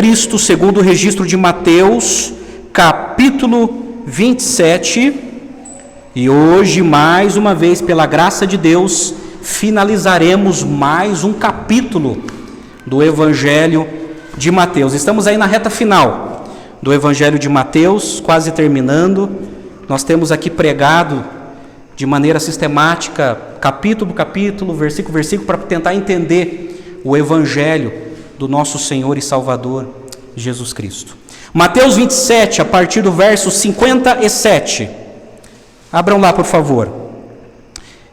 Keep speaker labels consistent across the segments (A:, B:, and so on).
A: Cristo segundo o registro de Mateus, capítulo 27. E hoje, mais uma vez, pela graça de Deus, finalizaremos mais um capítulo do Evangelho de Mateus. Estamos aí na reta final do Evangelho de Mateus, quase terminando. Nós temos aqui pregado de maneira sistemática, capítulo por capítulo, versículo por versículo, para tentar entender o Evangelho do nosso Senhor e Salvador Jesus Cristo. Mateus 27, a partir do verso 57. Abram lá, por favor.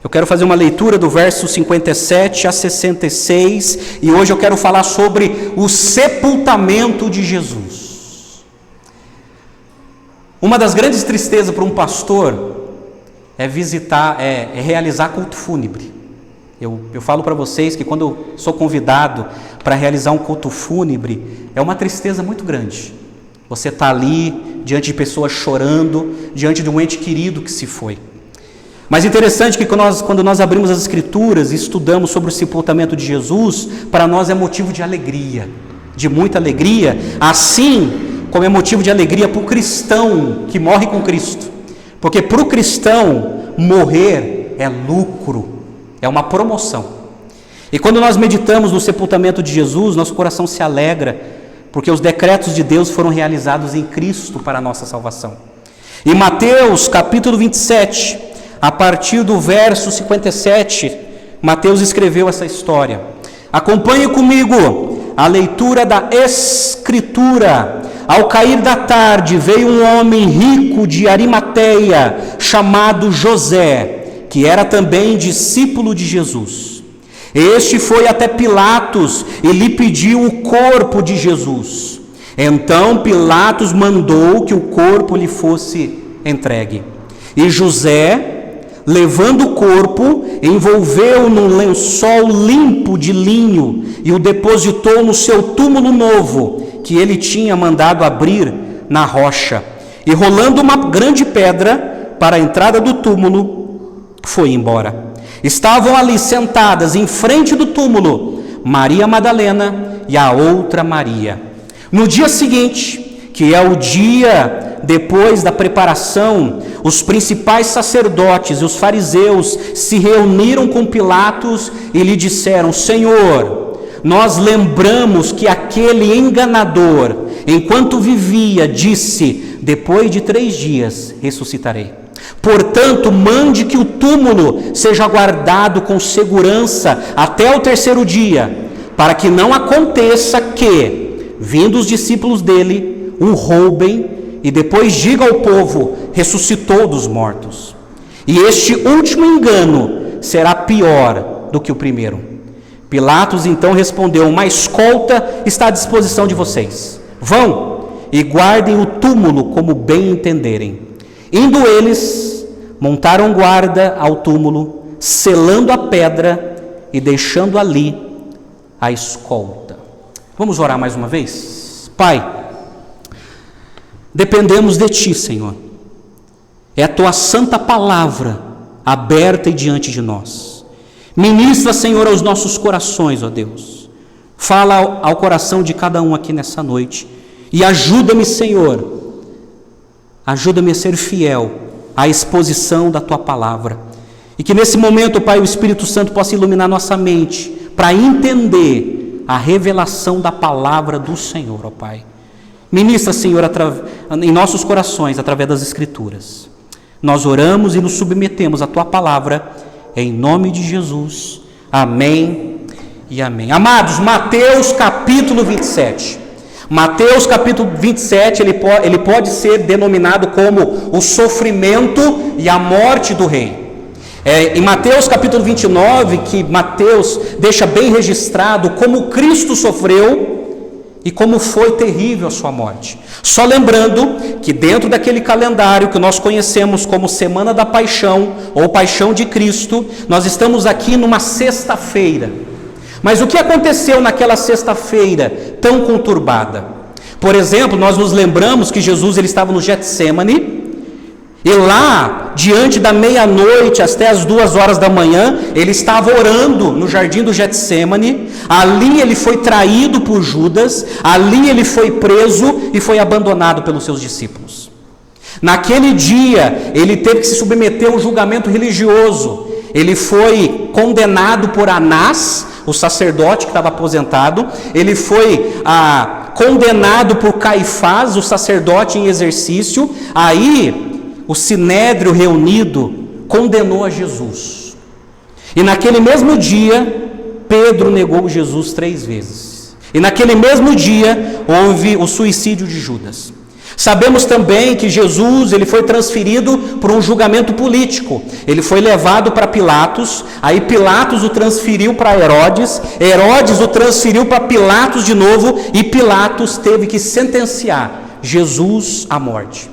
A: Eu quero fazer uma leitura do verso 57 a 66, e hoje eu quero falar sobre o sepultamento de Jesus. Uma das grandes tristezas para um pastor é realizar culto fúnebre. Eu falo para vocês que quando eu sou convidado para realizar um culto fúnebre, é uma tristeza muito grande. Você está ali, diante de pessoas chorando, diante de um ente querido que se foi. Mas interessante que quando nós abrimos as Escrituras e estudamos sobre o sepultamento de Jesus, para nós é motivo de alegria, de muita alegria, assim como é motivo de alegria para o cristão que morre com Cristo. Porque para o cristão, morrer é lucro, é uma promoção. E quando nós meditamos no sepultamento de Jesus, nosso coração se alegra, porque os decretos de Deus foram realizados em Cristo para a nossa salvação. Em Mateus capítulo 27, a partir do verso 57, Mateus escreveu essa história. Acompanhe comigo a leitura da Escritura. Ao cair da tarde, veio um homem rico de Arimateia, chamado José, que era também discípulo de Jesus. Este foi até Pilatos e lhe pediu o corpo de Jesus. Então Pilatos mandou que o corpo lhe fosse entregue. E José, levando o corpo, envolveu-o num lençol limpo de linho e o depositou no seu túmulo novo, que ele tinha mandado abrir na rocha. E rolando uma grande pedra para a entrada do túmulo, foi embora. Estavam ali sentadas em frente do túmulo Maria Madalena e a outra Maria. No dia seguinte, que é o dia depois da preparação, os principais sacerdotes e os fariseus se reuniram com Pilatos e lhe disseram: Senhor, nós lembramos que aquele enganador, enquanto vivia, disse: depois de 3 dias ressuscitarei. Portanto, mande que o túmulo seja guardado com segurança até o 3º dia, para que não aconteça que, vindo os discípulos dele, o roubem e depois diga ao povo: ressuscitou dos mortos. E este último engano será pior do que o primeiro. Pilatos então respondeu: uma escolta está à disposição de vocês. Vão e guardem o túmulo como bem entenderem. Indo eles, montaram guarda ao túmulo, selando a pedra e deixando ali a escolta. Vamos orar mais uma vez? Pai, dependemos de Ti, Senhor. É a Tua santa palavra aberta e diante de nós. Ministra, Senhor, aos nossos corações, ó Deus. Fala ao coração de cada um aqui nessa noite. E ajuda-me, Senhor. Ajuda-me a ser fiel à exposição da Tua palavra. E que nesse momento, Pai, o Espírito Santo possa iluminar nossa mente para entender a revelação da palavra do Senhor, ó Pai. Ministra, Senhor, em nossos corações, através das Escrituras. Nós oramos e nos submetemos à Tua palavra, em nome de Jesus. Amém e amém. Amados, Mateus capítulo 27. Mateus capítulo 27, ele pode ser denominado como o sofrimento e a morte do rei. Em Mateus capítulo 29, que Mateus deixa bem registrado como Cristo sofreu e como foi terrível a sua morte. Só lembrando que dentro daquele calendário que nós conhecemos como Semana da Paixão, ou Paixão de Cristo, nós estamos aqui numa sexta-feira. Mas o que aconteceu naquela sexta-feira tão conturbada? Por exemplo, nós nos lembramos que Jesus ele estava no Getsemane, E lá, diante da meia-noite até as 2 horas da manhã, ele estava orando no jardim do Getsêmani. Ali ele foi traído por Judas, ali ele foi preso e foi abandonado pelos seus discípulos. Naquele dia, ele teve que se submeter a um julgamento religioso. Ele foi condenado por Anás, o sacerdote que estava aposentado. Ele foi condenado por Caifás, o sacerdote em exercício. Aí o sinédrio reunido condenou a Jesus. E naquele mesmo dia, Pedro negou Jesus 3 vezes. E naquele mesmo dia, houve o suicídio de Judas. Sabemos também que Jesus ele foi transferido por um julgamento político. Ele foi levado para Pilatos, aí Pilatos o transferiu para Herodes, Herodes o transferiu para Pilatos de novo, e Pilatos teve que sentenciar Jesus à morte.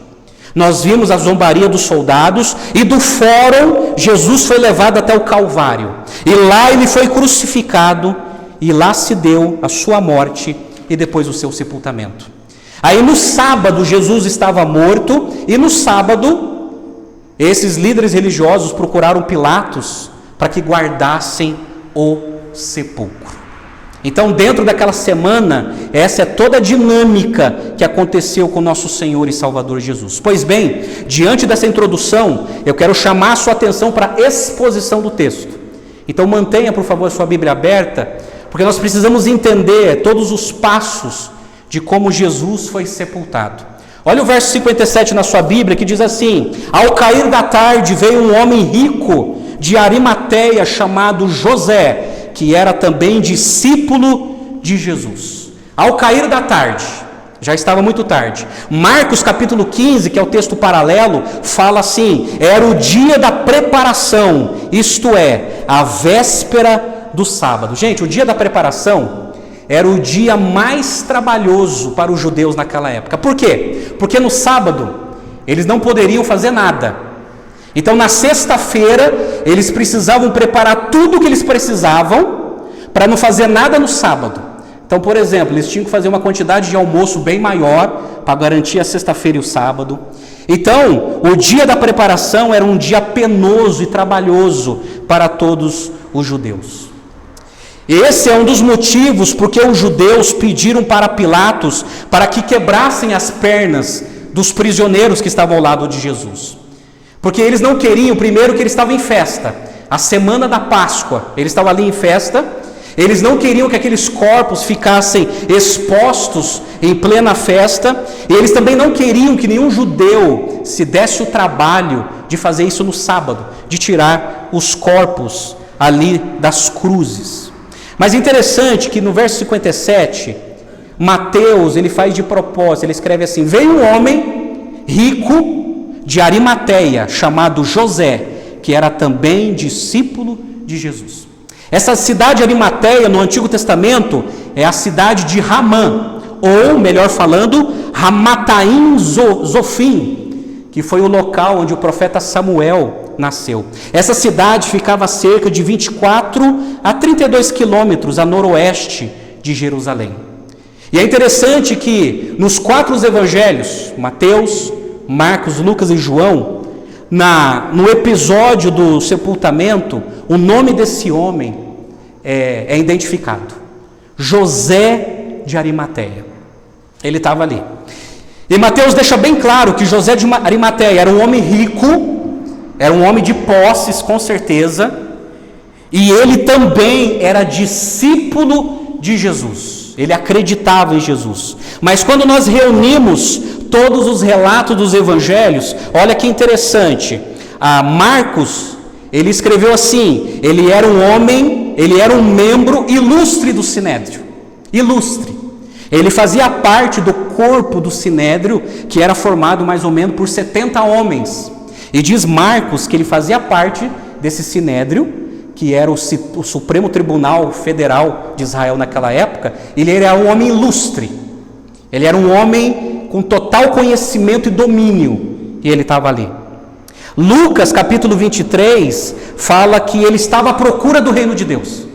A: Nós vimos a zombaria dos soldados, e do fórum Jesus foi levado até o Calvário, e lá ele foi crucificado, e lá se deu a sua morte e depois o seu sepultamento. Aí no sábado Jesus estava morto, e no sábado esses líderes religiosos procuraram Pilatos para que guardassem o sepulcro. Então, dentro daquela semana, essa é toda a dinâmica que aconteceu com nosso Senhor e Salvador Jesus. Pois bem, diante dessa introdução, eu quero chamar a sua atenção para a exposição do texto. Então mantenha, por favor, a sua Bíblia aberta, porque nós precisamos entender todos os passos de como Jesus foi sepultado. Olha o verso 57 na sua Bíblia, que diz assim: ao cair da tarde veio um homem rico de Arimateia chamado José, que era também discípulo de Jesus. Ao cair da tarde, já estava muito tarde. Marcos capítulo 15, que é o texto paralelo, fala assim: era o dia da preparação, isto é, a véspera do sábado. Gente, o dia da preparação era o dia mais trabalhoso para os judeus naquela época. Por quê? Porque no sábado eles não poderiam fazer nada. Então na sexta-feira eles precisavam preparar tudo o que eles precisavam para não fazer nada no sábado. Então, por exemplo, eles tinham que fazer uma quantidade de almoço bem maior para garantir a sexta-feira e o sábado. Então, o dia da preparação era um dia penoso e trabalhoso para todos os judeus. Esse é um dos motivos porque os judeus pediram para Pilatos para que quebrassem as pernas dos prisioneiros que estavam ao lado de Jesus. Porque eles não queriam, primeiro, que ele estava em festa. A semana da Páscoa, ele estava ali em festa. Eles não queriam que aqueles corpos ficassem expostos em plena festa. E eles também não queriam que nenhum judeu se desse o trabalho de fazer isso no sábado, de tirar os corpos ali das cruzes. Mas é interessante que no verso 57, Mateus, ele faz de propósito, ele escreve assim: veio um homem rico de Arimateia, chamado José, que era também discípulo de Jesus. Essa cidade de Arimateia, no Antigo Testamento, é a cidade de Ramã, ou, melhor falando, Ramataim Zofim, que foi o local onde o profeta Samuel nasceu. Essa cidade ficava a cerca de 24 a 32 quilômetros a noroeste de Jerusalém. E é interessante que nos 4 evangelhos, Mateus, Marcos, Lucas e João, no episódio do sepultamento, o nome desse homem é identificado: José de Arimateia. Ele estava ali. E Mateus deixa bem claro que José de Arimateia era um homem rico, era um homem de posses, com certeza, e ele também era discípulo de Jesus. Ele acreditava em Jesus. Mas quando nós reunimos todos os relatos dos evangelhos, olha que interessante. Marcos, ele escreveu assim: ele era um homem, ele era um membro ilustre do Sinédrio. Ilustre. Ele fazia parte do corpo do Sinédrio, que era formado mais ou menos por 70 homens. E diz Marcos que ele fazia parte desse Sinédrio, que era o Supremo Tribunal Federal de Israel naquela época. Ele era um homem ilustre. Ele era um homem com total conhecimento e domínio. E ele estava ali. Lucas capítulo 23 fala que ele estava à procura do reino de Deus.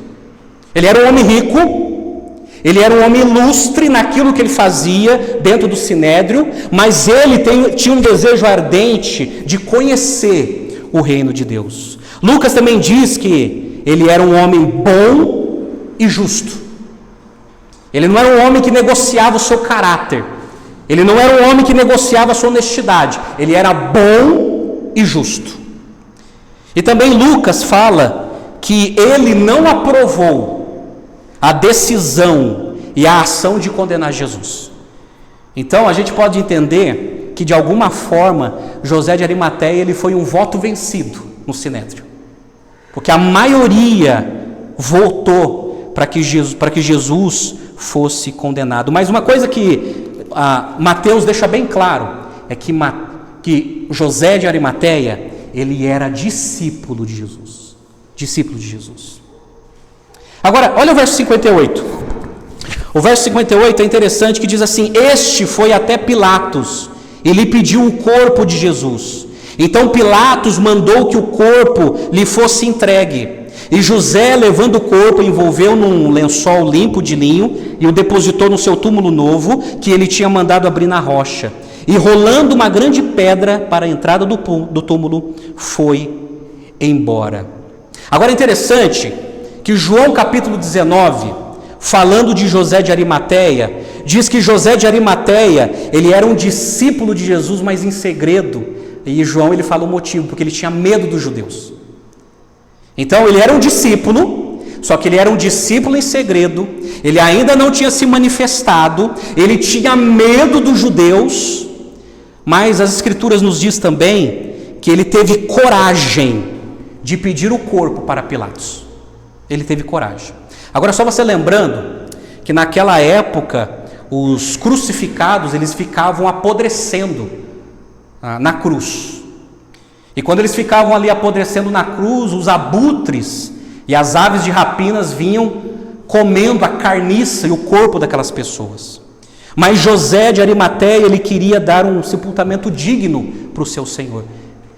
A: Ele era um homem rico. Ele era um homem ilustre naquilo que ele fazia dentro do sinédrio, mas ele tinha um desejo ardente de conhecer o reino de Deus. Lucas também diz que ele era um homem bom e justo. Ele não era um homem que negociava o seu caráter. Ele não era um homem que negociava a sua honestidade. Ele era bom e justo. E também Lucas fala que ele não aprovou a decisão e a ação de condenar Jesus. Então a gente pode entender que de alguma forma José de Arimateia ele foi um voto vencido no sinédrio, porque a maioria votou para que Jesus fosse condenado. Mas uma coisa que Mateus deixa bem claro é que José de Arimateia ele era discípulo de Jesus. Discípulo de Jesus. Agora, olha o verso 58. O verso 58 é interessante, que diz assim: este foi até Pilatos e lhe pediu o corpo de Jesus. Então Pilatos mandou que o corpo lhe fosse entregue. E José, levando o corpo, envolveu num lençol limpo de linho e o depositou no seu túmulo novo, que ele tinha mandado abrir na rocha. E rolando uma grande pedra para a entrada do túmulo, foi embora. Agora é interessante que João capítulo 19, falando de José de Arimateia, diz que José de Arimateia, ele era um discípulo de Jesus, mas em segredo. E João ele fala o motivo, porque ele tinha medo dos judeus. Então ele era um discípulo, só que ele era um discípulo em segredo, ele ainda não tinha se manifestado, ele tinha medo dos judeus, mas as escrituras nos diz também que ele teve coragem de pedir o corpo para Pilatos. Ele teve coragem. Agora só você lembrando que naquela época os crucificados eles ficavam apodrecendo na cruz. E quando eles ficavam ali apodrecendo na cruz, os abutres e as aves de rapinas vinham comendo a carniça e o corpo daquelas pessoas. Mas José de Arimateia ele queria dar um sepultamento digno para o seu Senhor.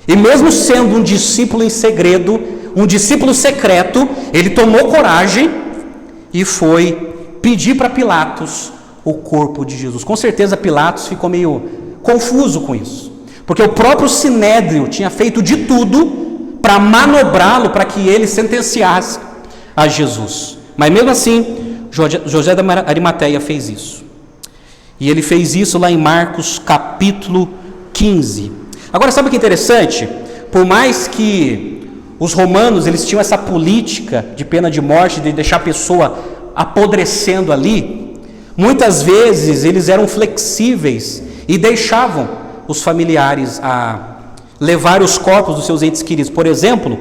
A: E mesmo sendo um discípulo em segredo, um discípulo secreto, ele tomou coragem e foi pedir para Pilatos o corpo de Jesus. Com certeza Pilatos ficou meio confuso com isso, porque o próprio sinédrio tinha feito de tudo para manobrá-lo, para que ele sentenciasse a Jesus. Mas mesmo assim, José de Arimateia fez isso. E ele fez isso lá em Marcos capítulo 15. Agora sabe o que é interessante? Por mais que os romanos eles tinham essa política de pena de morte, de deixar a pessoa apodrecendo ali, muitas vezes eles eram flexíveis e deixavam os familiares levar os corpos dos seus entes queridos. Por exemplo,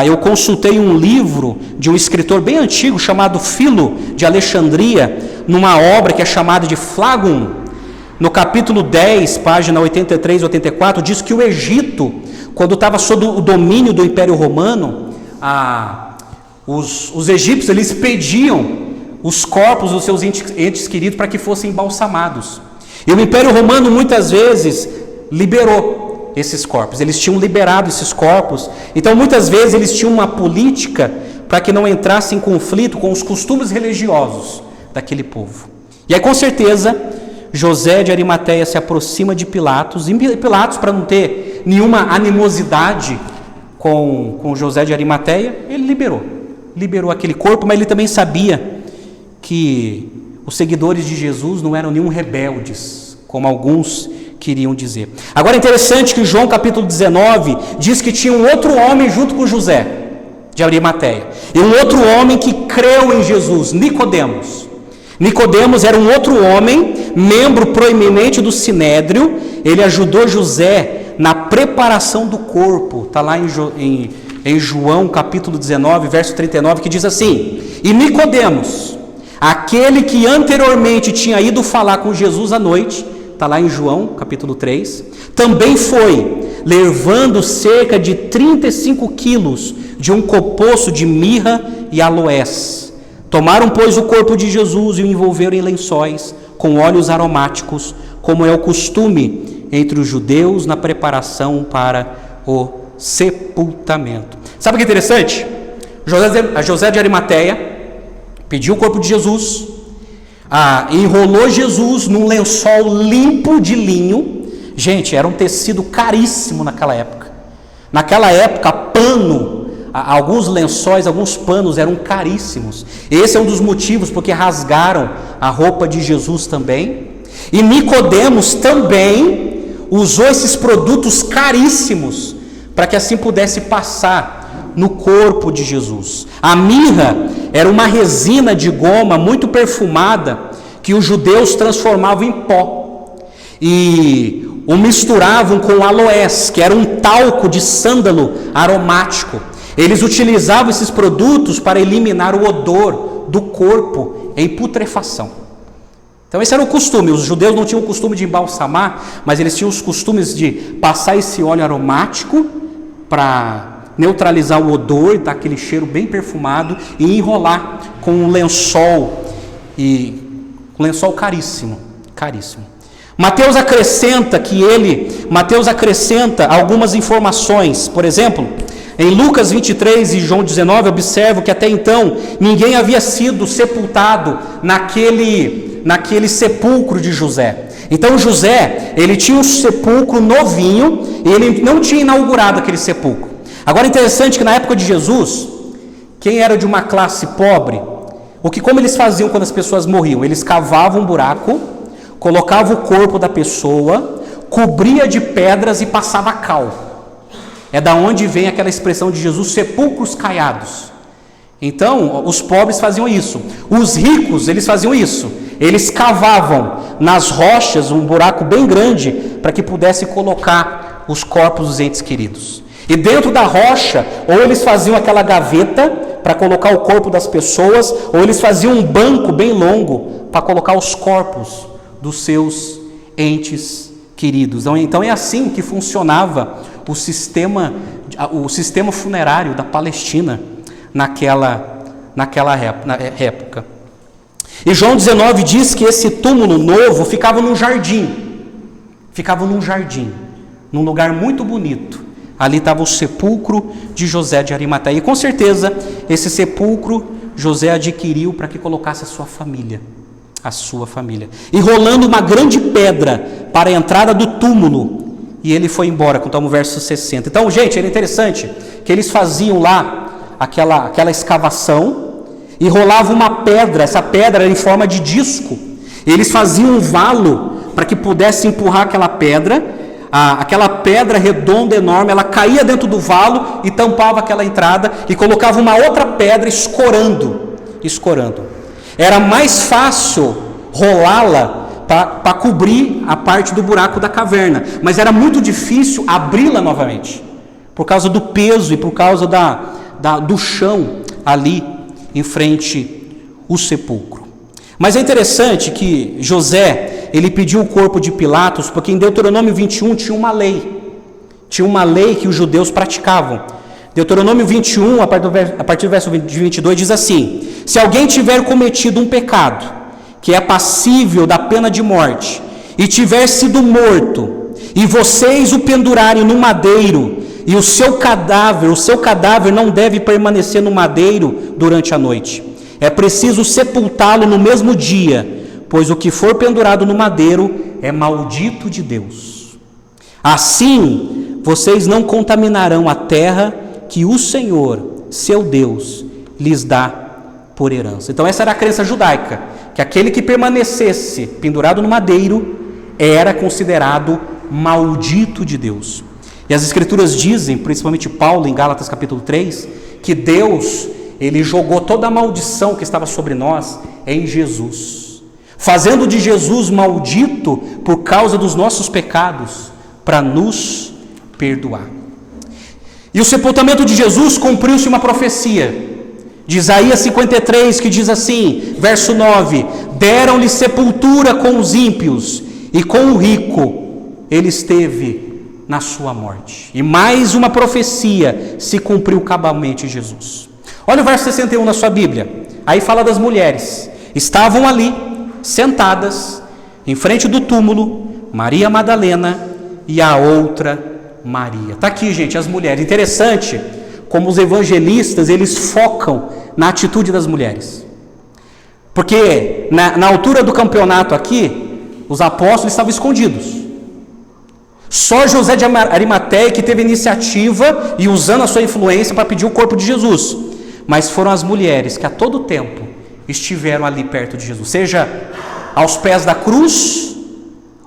A: eu consultei um livro de um escritor bem antigo chamado Filo de Alexandria, numa obra que é chamada de Flagum. No capítulo 10, página 83 e 84, diz que o Egito, quando estava sob o domínio do Império Romano, os egípcios eles pediam os corpos dos seus entes queridos para que fossem embalsamados. E o Império Romano muitas vezes liberou esses corpos, eles tinham liberado esses corpos. Então muitas vezes eles tinham uma política para que não entrasse em conflito com os costumes religiosos daquele povo. E aí com certeza José de Arimateia se aproxima de Pilatos, e Pilatos, para não ter nenhuma animosidade com José de Arimateia, ele liberou aquele corpo, mas ele também sabia que os seguidores de Jesus não eram nenhum rebeldes, como alguns queriam dizer. Agora é interessante que João capítulo 19 diz que tinha um outro homem junto com José de Arimateia, e um outro homem que creu em Jesus, Nicodemos. Nicodemos era um outro homem, membro proeminente do Sinédrio. Ele ajudou José na preparação do corpo. Está lá em João capítulo 19, verso 39, que diz assim: e Nicodemos, aquele que anteriormente tinha ido falar com Jesus à noite, está lá em João capítulo 3, também foi, levando cerca de 35 quilos de um copoço de mirra e aloés. Tomaram, pois, o corpo de Jesus e o envolveram em lençóis com óleos aromáticos, como é o costume entre os judeus na preparação para o sepultamento. Sabe o que é interessante? José de Arimateia pediu o corpo de Jesus, enrolou Jesus num lençol limpo de linho. Gente, era um tecido caríssimo naquela época. Naquela época, pano, alguns lençóis, alguns panos eram caríssimos. Esse é um dos motivos porque rasgaram a roupa de Jesus também. E Nicodemos também usou esses produtos caríssimos para que assim pudesse passar no corpo de Jesus. A mirra era uma resina de goma muito perfumada que os judeus transformavam em pó e o misturavam com aloés, que era um talco de sândalo aromático. Eles utilizavam esses produtos para eliminar o odor do corpo em putrefação. Então esse era o costume. Os judeus não tinham o costume de embalsamar, mas eles tinham os costumes de passar esse óleo aromático para neutralizar o odor e dar aquele cheiro bem perfumado e enrolar com um lençol, caríssimo. Mateus acrescenta algumas informações. Por exemplo, em Lucas 23 e João 19, observo que até então ninguém havia sido sepultado naquele sepulcro de José. Então José, ele tinha um sepulcro novinho e ele não tinha inaugurado aquele sepulcro. Agora interessante que na época de Jesus, quem era de uma classe pobre, como eles faziam quando as pessoas morriam? Eles cavavam um buraco, colocavam o corpo da pessoa, cobria de pedras e passava cal. É da onde vem aquela expressão de Jesus, sepulcros caiados. Então, os pobres faziam isso. Os ricos, eles faziam isso. Eles cavavam nas rochas um buraco bem grande para que pudesse colocar os corpos dos entes queridos. E dentro da rocha, ou eles faziam aquela gaveta para colocar o corpo das pessoas, ou eles faziam um banco bem longo para colocar os corpos dos seus entes queridos. Então é assim que funcionava o sistema funerário da Palestina naquela época. E João 19 diz que esse túmulo novo ficava num jardim, num lugar muito bonito. Ali estava o sepulcro de José de Arimateia. E com certeza, esse sepulcro José adquiriu para que colocasse a sua família. E rolando uma grande pedra para a entrada do túmulo. E ele foi embora, contamos o verso 60. Então, gente, era interessante que eles faziam lá aquela escavação e rolava uma pedra. Essa pedra era em forma de disco. Eles faziam um valo para que pudesse empurrar aquela pedra. Aquela pedra redonda enorme, ela caía dentro do valo e tampava aquela entrada e colocava uma outra pedra escorando. Era mais fácil rolá-la para cobrir a parte do buraco da caverna, mas era muito difícil abri-la novamente, por causa do peso e por causa do chão ali em frente ao sepulcro. Mas é interessante que José, ele pediu o corpo de Pilatos, porque em Deuteronômio 21 tinha uma lei que os judeus praticavam. Deuteronômio 21, a partir do verso 22, diz assim: se alguém tiver cometido um pecado, que é passível da pena de morte, e tiver sido morto, e vocês o pendurarem no madeiro, e o seu cadáver não deve permanecer no madeiro durante a noite. É preciso sepultá-lo no mesmo dia, pois o que for pendurado no madeiro é maldito de Deus. Assim, vocês não contaminarão a terra que o Senhor, seu Deus, lhes dá por herança. Então essa era a crença judaica, que aquele que permanecesse pendurado no madeiro era considerado maldito de Deus. E as Escrituras dizem, principalmente Paulo em Gálatas capítulo 3, que Deus, ele jogou toda a maldição que estava sobre nós em Jesus, fazendo de Jesus maldito por causa dos nossos pecados, para nos perdoar. E o sepultamento de Jesus cumpriu-se uma profecia de Isaías 53, que diz assim, verso 9: deram-lhe sepultura com os ímpios, e com o rico ele esteve na sua morte. E mais uma profecia se cumpriu cabalmente em Jesus. Olha o verso 61 na sua Bíblia. Aí fala das mulheres. Estavam ali, sentadas, em frente do túmulo, Maria Madalena e a outra Maria. Está aqui, gente, as mulheres. Interessante como os evangelistas, eles focam na atitude das mulheres. Porque na altura do campeonato aqui, os apóstolos estavam escondidos. Só José de Arimateia que teve iniciativa e usando a sua influência para pedir o corpo de Jesus. Mas foram as mulheres que a todo tempo estiveram ali perto de Jesus, seja aos pés da cruz,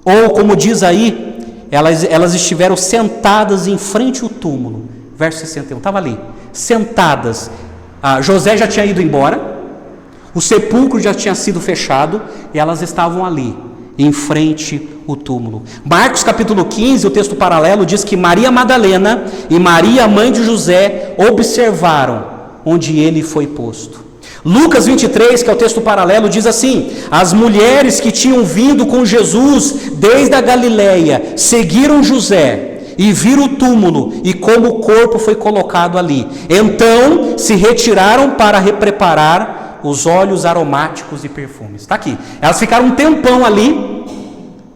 A: ou como diz aí, elas estiveram sentadas em frente ao túmulo. Verso 61, estava ali, sentadas. José já tinha ido embora, o sepulcro já tinha sido fechado, e elas estavam ali, em frente ao túmulo. Marcos capítulo 15, o texto paralelo, diz que Maria Madalena e Maria, mãe de José, observaram onde ele foi posto. Lucas 23, que é o texto paralelo, diz assim: as mulheres que tinham vindo com Jesus desde a Galileia seguiram José e viram o túmulo e como o corpo foi colocado ali. Então se retiraram para preparar os óleos aromáticos e perfumes. Está aqui. Elas ficaram um tempão ali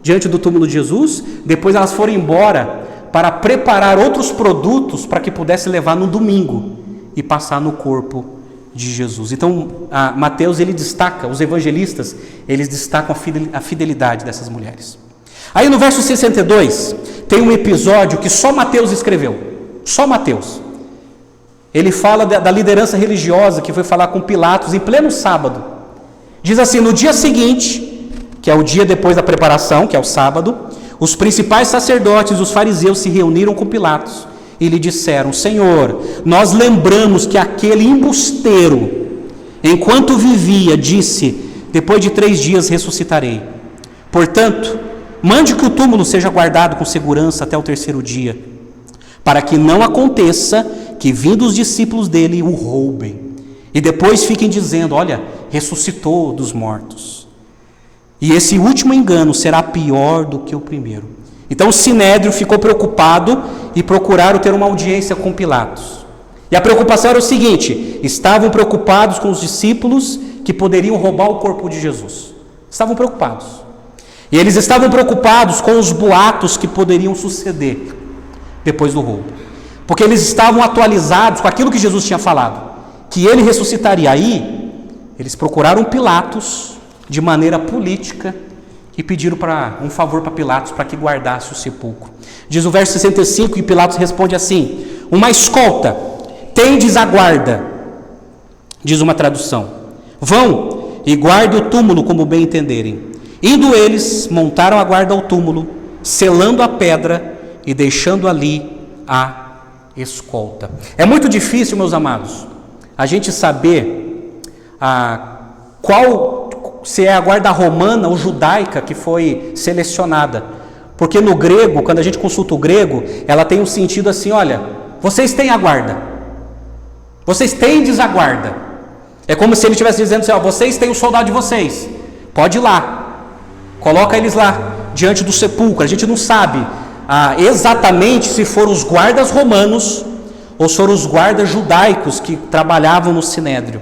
A: diante do túmulo de Jesus. Depois elas foram embora para preparar outros produtos para que pudesse levar no domingo e passar no corpo de Jesus. Então, Mateus, ele destaca, os evangelistas, eles destacam a fidelidade dessas mulheres. Aí no verso 62, tem um episódio que só Mateus escreveu. Só Mateus. Ele fala da liderança religiosa que foi falar com Pilatos em pleno sábado. Diz assim: no dia seguinte, que é o dia depois da preparação, que é o sábado, os principais sacerdotes e os fariseus se reuniram com Pilatos e lhe disseram: Senhor, nós lembramos que aquele embusteiro, enquanto vivia, disse: depois de 3 dias ressuscitarei. Portanto, mande que o túmulo seja guardado com segurança até o 3º dia, para que não aconteça que, vindo os discípulos dele, o roubem, e depois fiquem dizendo: olha, ressuscitou dos mortos. E esse último engano será pior do que o primeiro. Então o Sinédrio ficou preocupado e procuraram ter uma audiência com Pilatos. E a preocupação era o seguinte: estavam preocupados com os discípulos que poderiam roubar o corpo de Jesus. Estavam preocupados. E eles estavam preocupados com os boatos que poderiam suceder depois do roubo. Porque eles estavam atualizados com aquilo que Jesus tinha falado, que ele ressuscitaria. Aí, eles procuraram Pilatos de maneira política e pediram um favor para Pilatos para que guardasse o sepulcro. Diz o verso 65 que Pilatos responde assim: uma escolta tendes a guarda, diz uma tradução. Vão e guardem o túmulo como bem entenderem. Indo eles, montaram a guarda ao túmulo, selando a pedra e deixando ali a escolta. É muito difícil, meus amados, a gente saber se é a guarda romana ou judaica que foi selecionada. Porque no grego, quando a gente consulta o grego, ela tem um sentido assim: olha, vocês têm a guarda, vocês tendes a guarda. É como se ele estivesse dizendo assim: ó, vocês têm o soldado de vocês, pode ir lá, coloca eles lá, diante do sepulcro. A gente não sabe exatamente se foram os guardas romanos ou se foram os guardas judaicos que trabalhavam no Sinédrio.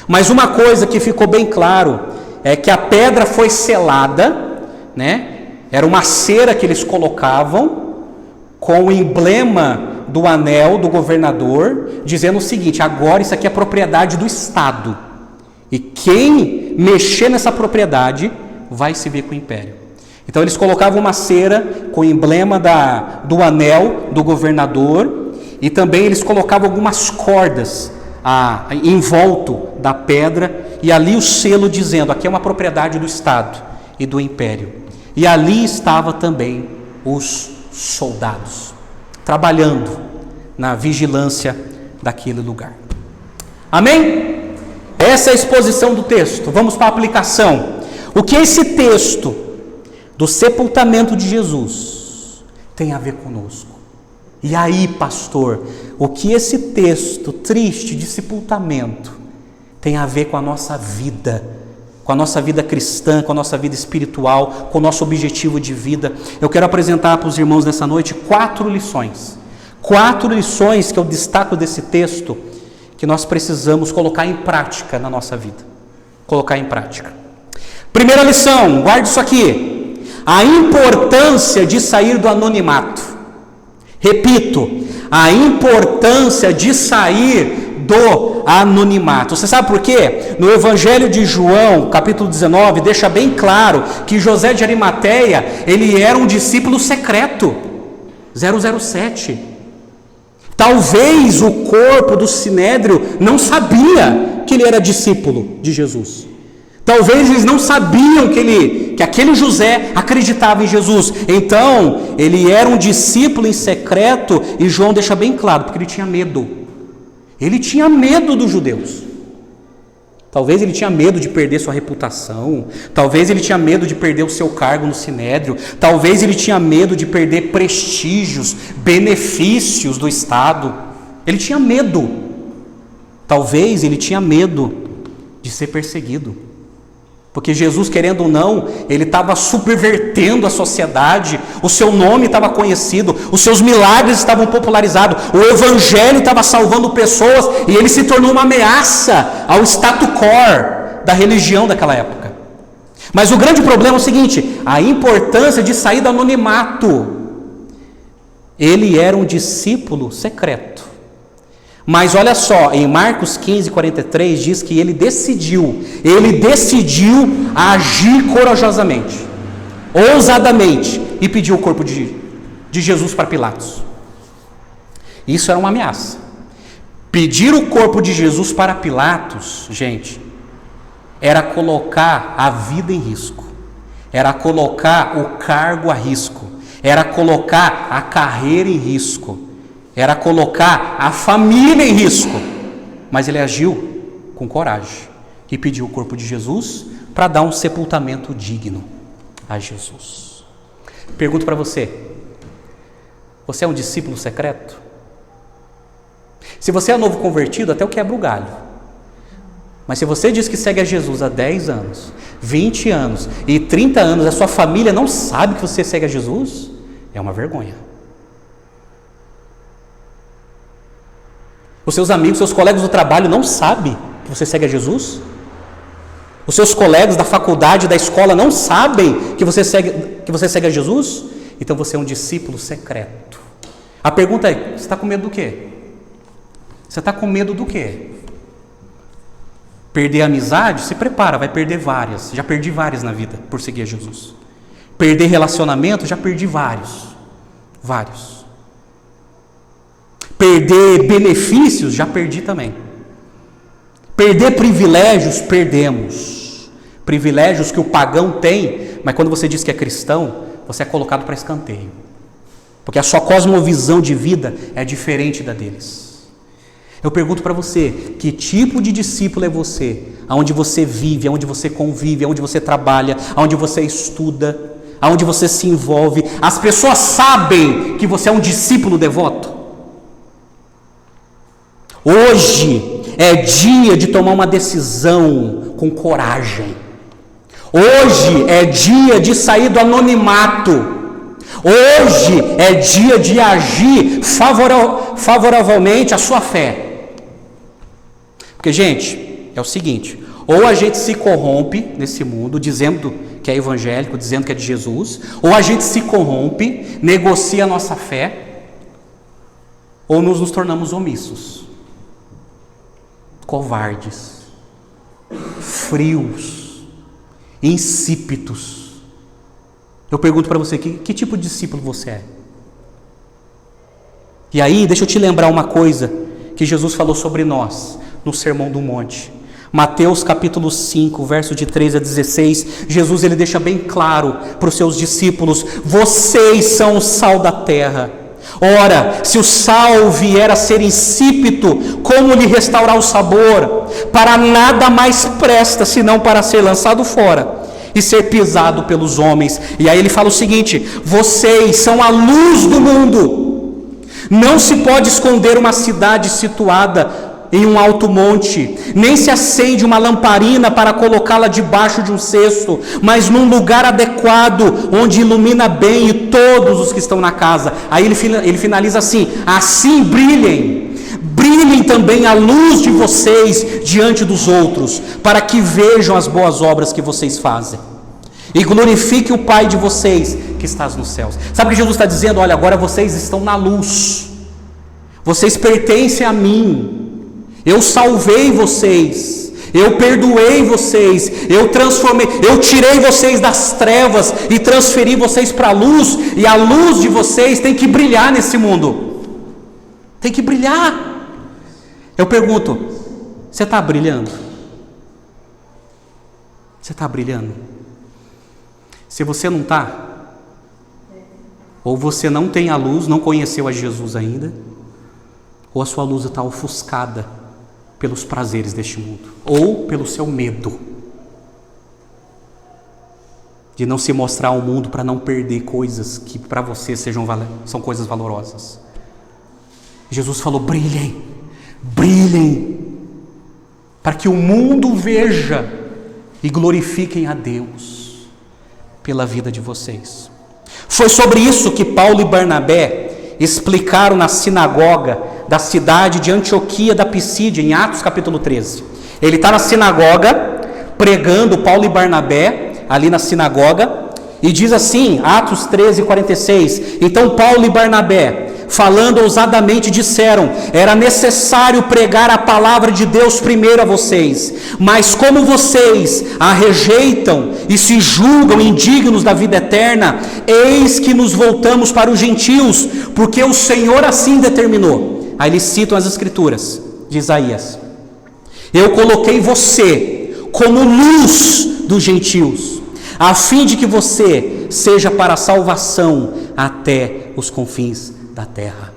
A: Mas uma coisa que ficou bem claro é que a pedra foi selada, né? Era uma cera que eles colocavam com o emblema do anel do governador, dizendo o seguinte: agora isso aqui é propriedade do Estado, e quem mexer nessa propriedade vai se ver com o império. Então eles colocavam uma cera com o emblema do anel do governador, e também eles colocavam algumas cordas em volta da pedra, e ali o selo dizendo: aqui é uma propriedade do Estado e do Império. E ali estava também os soldados, trabalhando na vigilância daquele lugar. Amém? Essa é a exposição do texto. Vamos para a aplicação. O que esse texto do sepultamento de Jesus tem a ver conosco? E aí, pastor, o que esse texto triste de sepultamento tem a ver com a nossa vida, com a nossa vida cristã, com a nossa vida espiritual, com o nosso objetivo de vida? Eu quero apresentar para os irmãos nessa noite 4 lições. 4 lições que eu destaco desse texto, que nós precisamos colocar em prática na nossa vida. Colocar em prática. Primeira lição, guarde isso aqui: a importância de sair do anonimato. Repito, a importância de sair do anonimato. Você sabe por quê? No Evangelho de João, capítulo 19, deixa bem claro que José de Arimateia, ele era um discípulo secreto, 007. Talvez o corpo do Sinédrio não sabia que ele era discípulo de Jesus. Talvez eles não sabiam que aquele José acreditava em Jesus. Então, ele era um discípulo em secreto, e João deixa bem claro, porque ele tinha medo. Ele tinha medo dos judeus. Talvez ele tinha medo de perder sua reputação. Talvez ele tinha medo de perder o seu cargo no Sinédrio. Talvez ele tinha medo de perder prestígios, benefícios do Estado. Ele tinha medo. Talvez ele tinha medo de ser perseguido. Porque Jesus, querendo ou não, ele estava subvertendo a sociedade, o seu nome estava conhecido, os seus milagres estavam popularizados, o Evangelho estava salvando pessoas, e ele se tornou uma ameaça ao status quo da religião daquela época. Mas o grande problema é o seguinte: a importância de sair do anonimato. Ele era um discípulo secreto. Mas olha só, em Marcos 15, 43 diz que ele decidiu agir corajosamente, ousadamente, e pediu o corpo de Jesus para Pilatos. Isso era uma ameaça. Pedir o corpo de Jesus para Pilatos, gente, era colocar a vida em risco, era colocar o cargo a risco, era colocar a carreira em risco, era colocar a família em risco. Mas ele agiu com coragem e pediu o corpo de Jesus para dar um sepultamento digno a Jesus. Pergunto para você: você é um discípulo secreto? Se você é novo convertido, até eu quebro o galho. Mas se você diz que segue a Jesus há 10 anos, 20 anos e 30 anos, a sua família não sabe que você segue a Jesus, é uma vergonha. Os seus amigos, seus colegas do trabalho não sabem que você segue a Jesus? Os seus colegas da faculdade, da escola não sabem que você segue a Jesus? Então você é um discípulo secreto. A pergunta é: você está com medo do quê? Você está com medo do quê? Perder a amizade? Se prepara, vai perder várias. Já perdi várias na vida por seguir a Jesus. Perder relacionamento? Já perdi vários. Perder benefícios? Já perdi também. Perder privilégios? Perdemos. Privilégios que o pagão tem, mas quando você diz que é cristão, você é colocado para escanteio. Porque a sua cosmovisão de vida é diferente da deles. Eu pergunto para você: que tipo de discípulo é você? Aonde você vive, aonde você convive, aonde você trabalha, aonde você estuda, aonde você se envolve. As pessoas sabem que você é um discípulo devoto? Hoje é dia de tomar uma decisão com coragem. Hoje é dia de sair do anonimato. Hoje é dia de agir favoravelmente à sua fé. Porque, gente, é o seguinte: ou a gente se corrompe nesse mundo dizendo que é evangélico, dizendo que é de Jesus, ou a gente se corrompe, negocia a nossa fé, ou nos tornamos omissos, covardes, frios, insípidos. Eu pergunto para você: que tipo de discípulo você é? E aí, deixa eu te lembrar uma coisa que Jesus falou sobre nós no Sermão do Monte. Mateus capítulo 5, verso de 13 a 16, Jesus ele deixa bem claro para os seus discípulos: vocês são o sal da terra. Ora, se o sal vier a ser insípido, como lhe restaurar o sabor? Para nada mais presta, senão para ser lançado fora e ser pisado pelos homens. E aí ele fala o seguinte: vocês são a luz do mundo. Não se pode esconder uma cidade situada em um alto monte, nem se acende uma lamparina para colocá-la debaixo de um cesto, mas num lugar adequado, onde ilumina bem e todos os que estão na casa. Aí ele finaliza assim: assim brilhem também a luz de vocês diante dos outros, para que vejam as boas obras que vocês fazem e glorifiquem o Pai de vocês que está nos céus. Sabe o que Jesus está dizendo? Olha, agora vocês estão na luz, vocês pertencem a mim. Eu salvei vocês, eu perdoei vocês, eu transformei, eu tirei vocês das trevas e transferi vocês para a luz, e a luz de vocês tem que brilhar nesse mundo. Tem que brilhar. Eu pergunto, você está brilhando? Você está brilhando? Se você não está, ou você não tem a luz, não conheceu a Jesus ainda, ou a sua luz está ofuscada pelos prazeres deste mundo, ou pelo seu medo de não se mostrar ao mundo para não perder coisas que para você são coisas valorosas. Jesus falou: brilhem, brilhem, para que o mundo veja e glorifiquem a Deus pela vida de vocês. Foi sobre isso que Paulo e Barnabé explicaram na sinagoga da cidade de Antioquia da Pisídia, em Atos capítulo 13. Ele está na sinagoga, pregando, Paulo e Barnabé, ali na sinagoga, e diz assim, Atos 13, 46, então Paulo e Barnabé, falando ousadamente, disseram: era necessário pregar a palavra de Deus primeiro a vocês, mas como vocês a rejeitam e se julgam indignos da vida eterna, eis que nos voltamos para os gentios, porque o Senhor assim determinou. Aí eles citam as escrituras de Isaías: eu coloquei você como luz dos gentios, a fim de que você seja para a salvação até os confins da terra.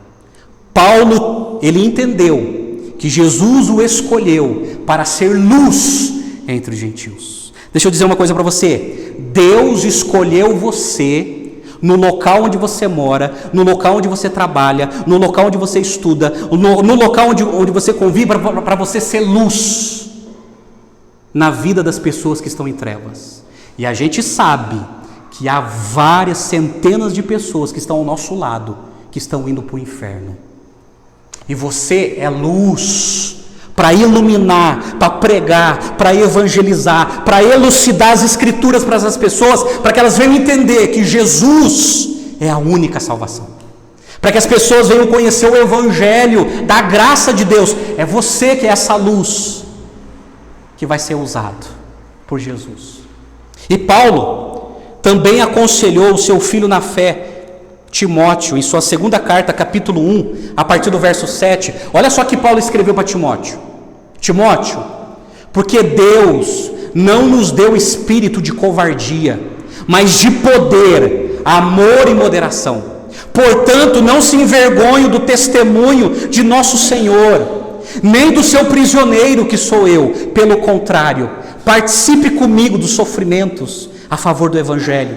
A: Paulo, ele entendeu que Jesus o escolheu para ser luz entre os gentios. Deixa eu dizer uma coisa para você: Deus escolheu você no local onde você mora, no local onde você trabalha, no local onde você estuda, no local onde você convive, para você ser luz na vida das pessoas que estão em trevas. E a gente sabe que há várias centenas de pessoas que estão ao nosso lado, que estão indo para o inferno. E você é luz para iluminar, para pregar, para evangelizar, para elucidar as escrituras para as pessoas, para que elas venham entender que Jesus é a única salvação. Para que as pessoas venham conhecer o evangelho da graça de Deus. É você que é essa luz que vai ser usado por Jesus. E Paulo também aconselhou o seu filho na fé, Timóteo, em sua segunda carta, capítulo 1, a partir do verso 7. Olha só que Paulo escreveu para Timóteo: Timóteo, porque Deus não nos deu espírito de covardia, mas de poder, amor e moderação. Portanto, não se envergonhe do testemunho de nosso Senhor, nem do seu prisioneiro que sou eu. Pelo contrário, participe comigo dos sofrimentos a favor do Evangelho,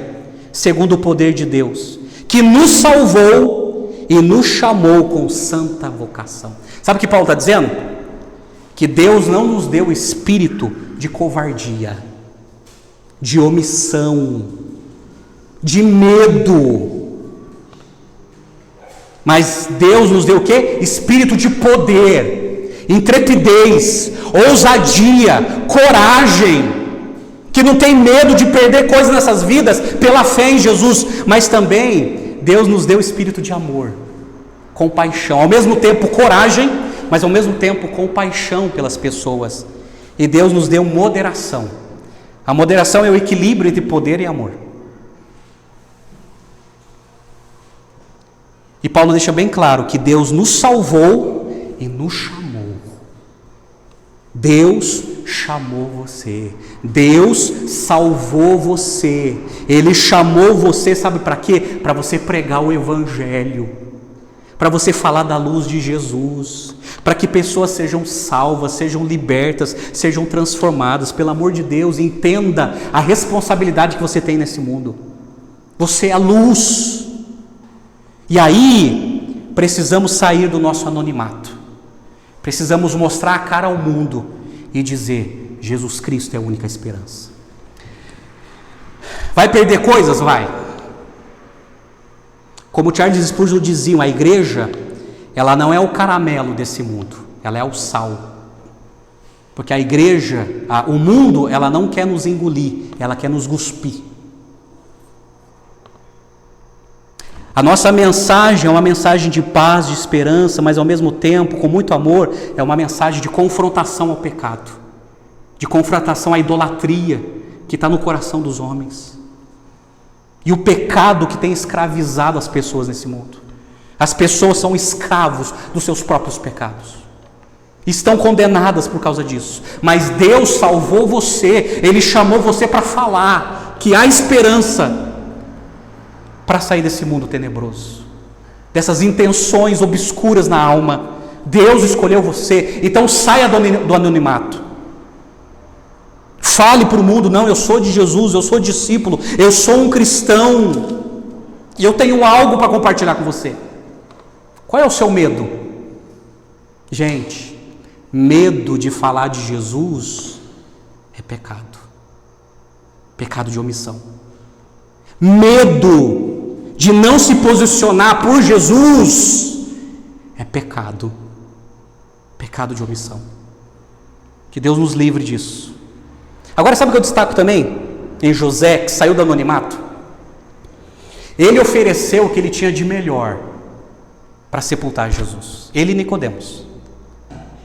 A: segundo o poder de Deus, que nos salvou e nos chamou com santa vocação. Sabe o que Paulo está dizendo? Que Deus não nos deu espírito de covardia, de omissão, de medo, mas Deus nos deu o quê? Espírito de poder, intrepidez, ousadia, coragem, que não tem medo de perder coisas nessas vidas pela fé em Jesus. Mas também Deus nos deu espírito de amor, compaixão, ao mesmo tempo coragem, mas ao mesmo tempo compaixão pelas pessoas. E Deus nos deu moderação. A moderação é o equilíbrio entre poder e amor. E Paulo deixa bem claro que Deus nos salvou e nos chamou. Deus chamou você, Deus salvou você, Ele chamou você, sabe para quê? Para você pregar o Evangelho, para você falar da luz de Jesus, para que pessoas sejam salvas, sejam libertas, sejam transformadas. Pelo amor de Deus, entenda a responsabilidade que você tem nesse mundo. Você é a luz. E aí, precisamos sair do nosso anonimato, precisamos mostrar a cara ao mundo e dizer: Jesus Cristo é a única esperança. Vai perder coisas? Vai. Como Charles Spurgeon dizia, a igreja, ela não é o caramelo desse mundo, ela é o sal. Porque a igreja, o mundo, ela não quer nos engolir, ela quer nos cuspir. A nossa mensagem é uma mensagem de paz, de esperança, mas ao mesmo tempo, com muito amor, é uma mensagem de confrontação ao pecado, de confrontação à idolatria que está no coração dos homens. E o pecado que tem escravizado as pessoas nesse mundo. As pessoas são escravos dos seus próprios pecados. Estão condenadas por causa disso. Mas Deus salvou você. Ele chamou você para falar que há esperança para sair desse mundo tenebroso, dessas intenções obscuras na alma. Deus escolheu você. Então saia do anonimato. Fale para o mundo: não, eu sou de Jesus, eu sou discípulo, eu sou um cristão, e eu tenho algo para compartilhar com você. Qual é o seu medo? Gente, medo de falar de Jesus é pecado. Pecado de omissão. Medo de não se posicionar por Jesus é pecado. Pecado de omissão. Que Deus nos livre disso. Agora, sabe o que eu destaco também? Em José, que saiu do anonimato. Ele ofereceu o que ele tinha de melhor para sepultar Jesus. Ele e Nicodemos.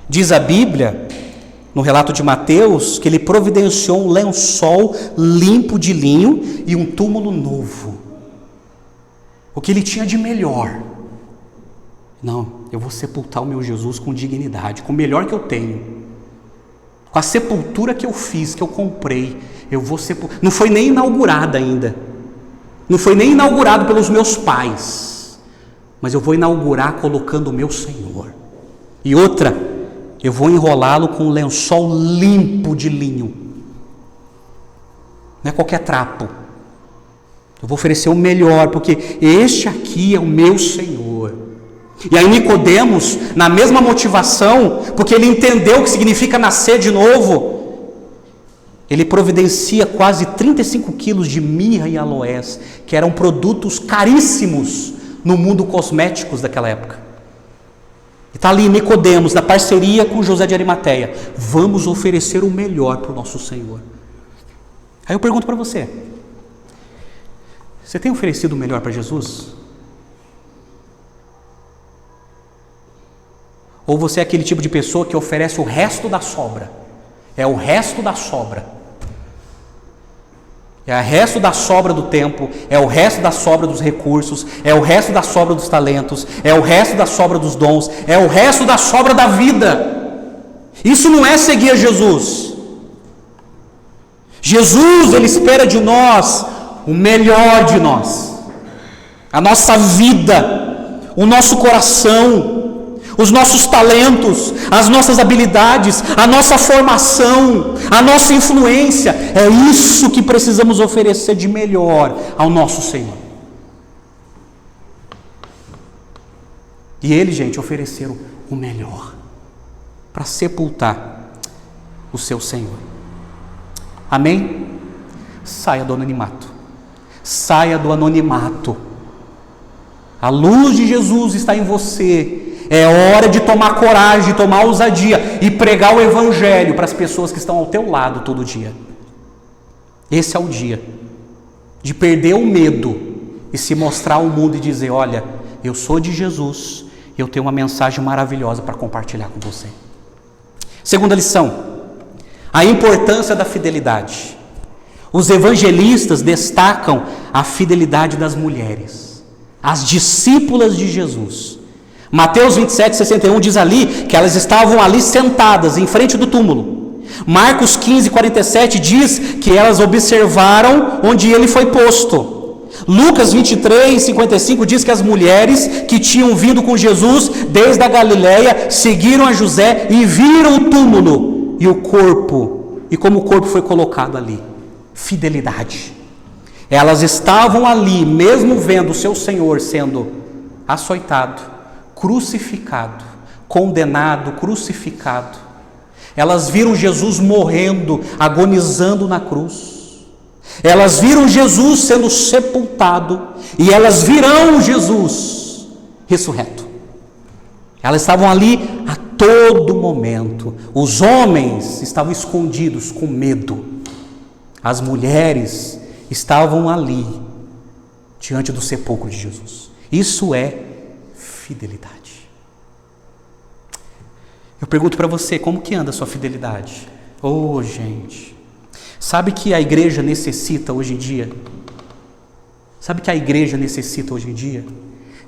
A: Diz a Bíblia, no relato de Mateus, que ele providenciou um lençol limpo de linho e um túmulo novo. O que ele tinha de melhor. Não, eu vou sepultar o meu Jesus com dignidade, com o melhor que eu tenho. Com a sepultura que eu fiz, que eu comprei, eu vou sepultar. Não foi nem inaugurada ainda. Não foi nem inaugurado pelos meus pais. Mas eu vou inaugurar colocando o meu Senhor. E outra, eu vou enrolá-lo com um lençol limpo de linho. Não é qualquer trapo. Eu vou oferecer o melhor, porque este aqui é o meu Senhor. E aí Nicodemos, na mesma motivação, porque ele entendeu o que significa nascer de novo, ele providencia quase 35 quilos de mirra e aloés, que eram produtos caríssimos no mundo cosméticos daquela época. E está ali Nicodemos, na parceria com José de Arimateia. Vamos oferecer o melhor para o nosso Senhor. Aí eu pergunto para você: você tem oferecido o melhor para Jesus? Ou você é aquele tipo de pessoa que oferece o resto da sobra? É o resto da sobra. É o resto da sobra do tempo, é o resto da sobra dos recursos, é o resto da sobra dos talentos, é o resto da sobra dos dons, é o resto da sobra da vida. Isso não é seguir a Jesus. Jesus, Ele espera de nós o melhor de nós. A nossa vida, o nosso coração, os nossos talentos, as nossas habilidades, a nossa formação, a nossa influência. É isso que precisamos oferecer de melhor ao nosso Senhor. E Ele, gente, ofereceram o melhor para sepultar o seu Senhor. Amém? Saia do anonimato. Saia do anonimato. A luz de Jesus está em você. É hora de tomar coragem, de tomar ousadia e pregar o Evangelho para as pessoas que estão ao teu lado todo dia. Esse é o dia de perder o medo e se mostrar ao mundo e dizer: olha, eu sou de Jesus, eu tenho uma mensagem maravilhosa para compartilhar com você. Segunda lição, a importância da fidelidade. Os evangelistas destacam a fidelidade das mulheres, as discípulas de Jesus. Mateus 27:61 diz ali que elas estavam ali sentadas em frente do túmulo. Marcos 15:47 diz que elas observaram onde ele foi posto. Lucas 23:55 diz que as mulheres que tinham vindo com Jesus desde a Galileia seguiram a José e viram o túmulo e o corpo, e como o corpo foi colocado ali. Fidelidade. Elas estavam ali, mesmo vendo o seu Senhor sendo açoitado, crucificado, condenado, crucificado. Elas viram Jesus morrendo, agonizando na cruz. Elas viram Jesus sendo sepultado e elas virão Jesus ressurreto. Elas estavam ali a todo momento. Os homens estavam escondidos com medo. As mulheres estavam ali diante do sepulcro de Jesus. Isso é fidelidade. Eu pergunto para você, como que anda a sua fidelidade? Gente, sabe que a igreja necessita hoje em dia?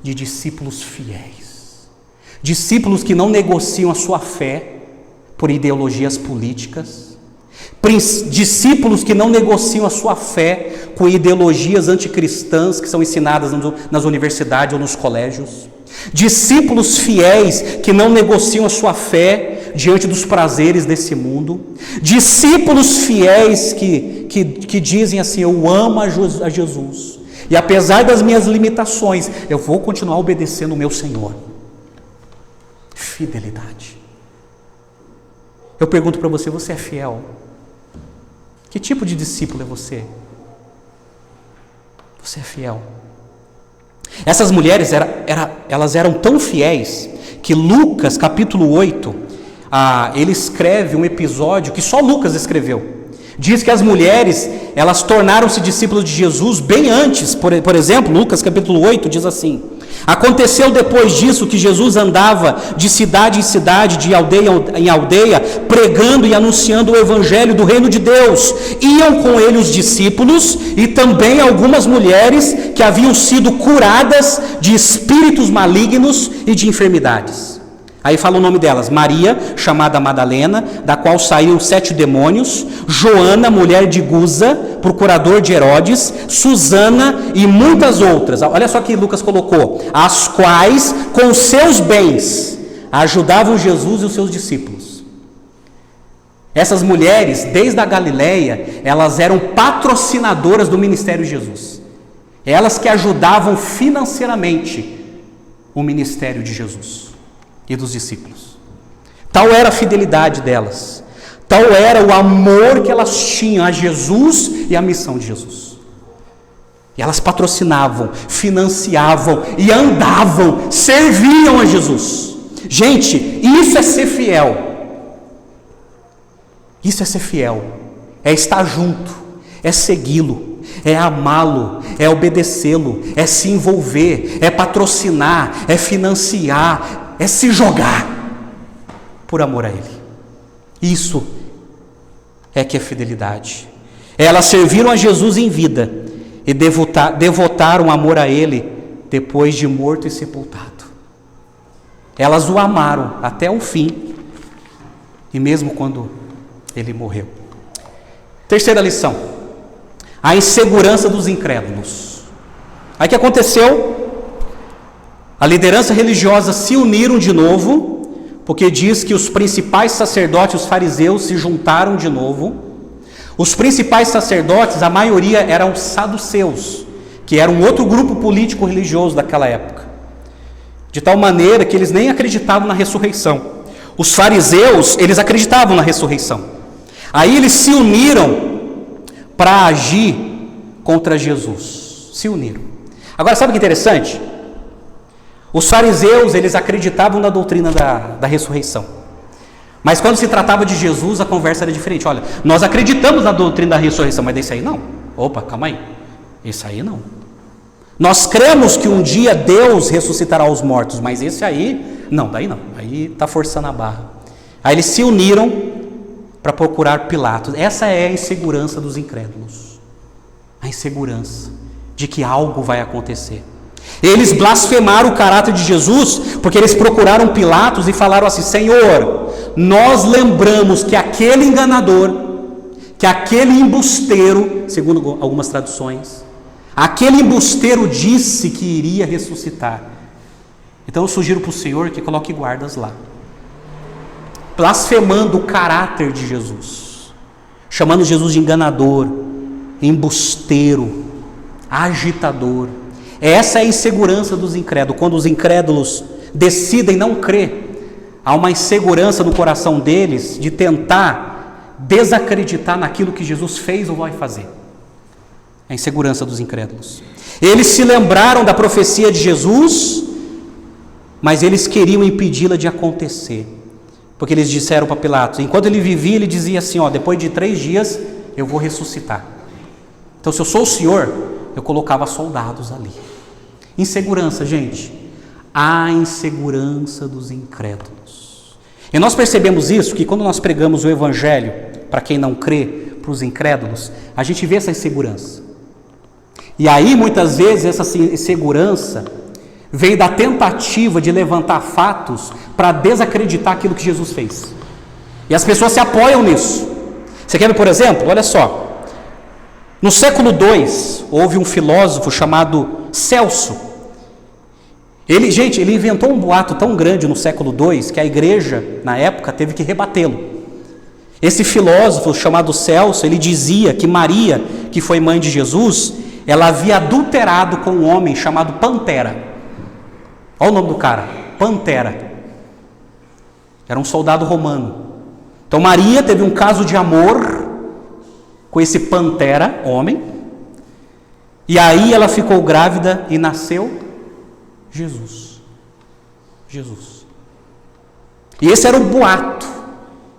A: De discípulos fiéis. Discípulos que não negociam a sua fé por ideologias políticas. Discípulos que não negociam a sua fé com ideologias anticristãs que são ensinadas nas universidades ou nos colégios. Discípulos fiéis que não negociam a sua fé diante dos prazeres desse mundo. Discípulos fiéis que dizem assim: eu amo a Jesus, e apesar das minhas limitações, eu vou continuar obedecendo o meu Senhor. Fidelidade. Eu pergunto para você, você é fiel? Que tipo de discípulo é você? Você é fiel? Essas mulheres elas eram tão fiéis que Lucas capítulo 8, ele escreve um episódio que só Lucas escreveu. Diz que as mulheres, elas tornaram-se discípulos de Jesus bem antes. Por exemplo, Lucas capítulo 8 diz assim: aconteceu depois disso que Jesus andava de cidade em cidade, de aldeia em aldeia, pregando e anunciando o evangelho do reino de Deus. Iam com ele os discípulos e também algumas mulheres que haviam sido curadas de espíritos malignos e de enfermidades. Aí fala o nome delas: Maria, chamada Madalena, da qual saíram 7 demônios, Joana, mulher de Guza, procurador de Herodes, Susana e muitas outras. Olha só que Lucas colocou: as quais com seus bens ajudavam Jesus e os seus discípulos. Essas mulheres, desde a Galileia, elas eram patrocinadoras do ministério de Jesus. Elas que ajudavam financeiramente o ministério de Jesus e dos discípulos. Tal era a fidelidade delas, tal era o amor que elas tinham a Jesus e a missão de Jesus. E elas patrocinavam, financiavam e andavam, serviam a Jesus. Gente, isso é ser fiel. Isso é ser fiel, é estar junto, é segui-lo, é amá-lo, é obedecê-lo, é se envolver, é patrocinar, é financiar, é se jogar por amor a Ele. Isso é que é fidelidade. Elas serviram a Jesus em vida e devotaram amor a Ele depois de morto e sepultado. Elas o amaram até o fim, e mesmo quando Ele morreu. Terceira lição: a insegurança dos incrédulos. Aí o que aconteceu? A liderança religiosa se uniram de novo, porque diz que os principais sacerdotes, os fariseus, se juntaram de novo. Os principais sacerdotes, a maioria eram saduceus, que era um outro grupo político religioso daquela época, de tal maneira que eles nem acreditavam na ressurreição. Os fariseus, eles acreditavam na ressurreição. Aí eles se uniram para agir contra Jesus. Se uniram. Agora, sabe o que é interessante? Os fariseus, eles acreditavam na doutrina da ressurreição. Mas quando se tratava de Jesus, a conversa era diferente. Olha, nós acreditamos na doutrina da ressurreição, mas desse aí não. Opa, calma aí. Esse aí não. Nós cremos que um dia Deus ressuscitará os mortos, mas esse aí, não, daí não. Aí está forçando a barra. Aí eles se uniram para procurar Pilatos. Essa é a insegurança dos incrédulos. A insegurança de que algo vai acontecer. Eles blasfemaram o caráter de Jesus, porque eles procuraram Pilatos e falaram assim: Senhor, nós lembramos que aquele enganador, que aquele embusteiro, segundo algumas traduções, aquele embusteiro disse que iria ressuscitar. Então eu sugiro para o Senhor que coloque guardas lá, blasfemando o caráter de Jesus, chamando Jesus de enganador, embusteiro, agitador. Essa é a insegurança dos incrédulos. Quando os incrédulos decidem não crer, há uma insegurança no coração deles de tentar desacreditar naquilo que Jesus fez ou vai fazer. É a insegurança dos incrédulos. Eles se lembraram da profecia de Jesus, mas eles queriam impedi-la de acontecer, porque eles disseram para Pilatos, enquanto ele vivia, ele dizia assim: depois de 3 dias eu vou ressuscitar. Então, se eu sou o Senhor, eu colocava soldados ali. Insegurança, gente. A insegurança dos incrédulos. E nós percebemos isso, que quando nós pregamos o evangelho, para quem não crê, para os incrédulos, a gente vê essa insegurança. E aí, muitas vezes, essa insegurança vem da tentativa de levantar fatos para desacreditar aquilo que Jesus fez. E as pessoas se apoiam nisso. Você quer ver, por exemplo? Olha só. No século II, houve um filósofo chamado Celso. Ele inventou um boato tão grande no século II que a igreja, na época, teve que rebatê-lo. Esse filósofo chamado Celso, ele dizia que Maria, que foi mãe de Jesus, ela havia adulterado com um homem chamado Pantera. Olha o nome do cara, Pantera. Era um soldado romano. Então Maria teve um caso de amor com esse Pantera, homem. E aí ela ficou grávida e nasceu Jesus. Jesus. E esse era o boato